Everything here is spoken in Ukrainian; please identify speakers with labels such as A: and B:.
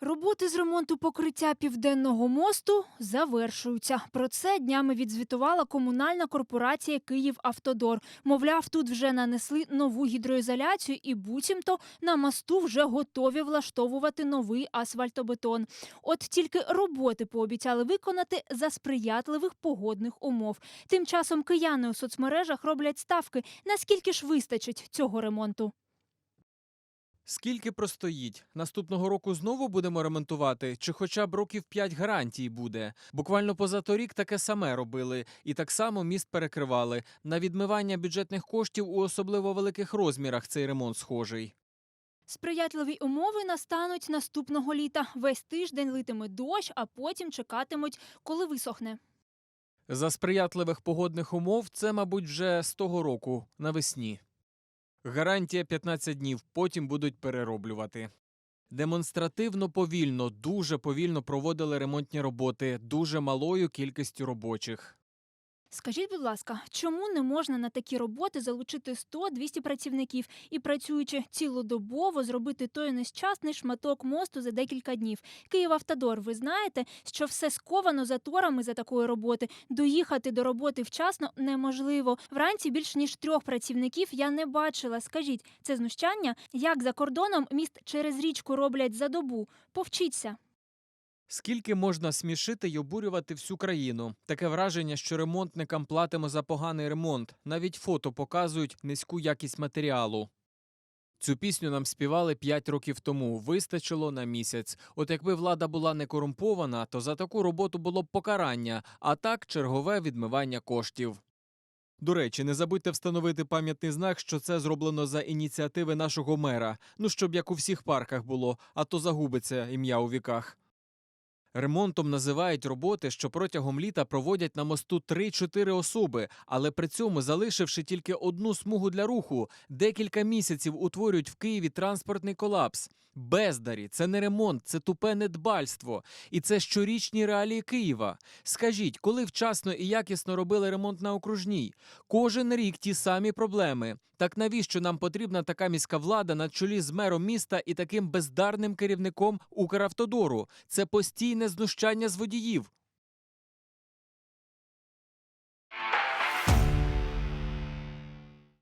A: Роботи з ремонту покриття Південного мосту завершуються. Про це днями відзвітувала комунальна корпорація «Київавтодор». Мовляв, тут вже нанесли нову гідроізоляцію і буцімто на мосту вже готові влаштовувати новий асфальтобетон. От тільки роботи пообіцяли виконати за сприятливих погодних умов. Тим часом кияни у соцмережах роблять ставки, наскільки ж вистачить цього ремонту.
B: Скільки простоїть? Наступного року знову будемо ремонтувати? Чи хоча б років 5 гарантій буде? Буквально позаторік таке саме робили. І так само міст перекривали. На відмивання бюджетних коштів у особливо великих розмірах цей ремонт схожий.
A: Сприятливі умови настануть наступного літа. Весь тиждень литиме дощ, а потім чекатимуть, коли висохне.
B: За сприятливих погодних умов це, мабуть, вже з того року, навесні. Гарантія 15 днів, потім будуть перероблювати. Демонстративно повільно, дуже повільно проводили ремонтні роботи, дуже малою кількістю робочих.
A: Скажіть, будь ласка, чому не можна на такі роботи залучити 100-200 працівників і, працюючи цілодобово, зробити той нещасний шматок мосту за декілька днів? «Київавтодор», ви знаєте, що все сковано заторами за такої роботи. Доїхати до роботи вчасно неможливо. Вранці більш ніж 3 працівників я не бачила. Скажіть, це знущання? Як за кордоном міст через річку роблять за добу? Повчіться.
B: Скільки можна смішити й обурювати всю країну? Таке враження, що ремонтникам платимо за поганий ремонт. Навіть фото показують низьку якість матеріалу. Цю пісню нам співали 5 років тому. Вистачило на місяць. От якби влада була не корумпована, то за таку роботу було б покарання, а так чергове відмивання коштів. До речі, не забудьте встановити пам'ятний знак, що це зроблено за ініціативи нашого мера. Ну, щоб як у всіх парках було, а то загубиться ім'я у віках. Ремонтом називають роботи, що протягом літа проводять на мосту 3-4 особи, але при цьому, залишивши тільки одну смугу для руху, декілька місяців утворюють в Києві транспортний колапс. Бездарі – це не ремонт, це тупе недбальство. І це щорічні реалії Києва. Скажіть, коли вчасно і якісно робили ремонт на Окружній? Кожен рік ті самі проблеми. Так навіщо нам потрібна така міська влада на чолі з мером міста і таким бездарним керівником Укравтодору? Це постійне знущання з водіїв.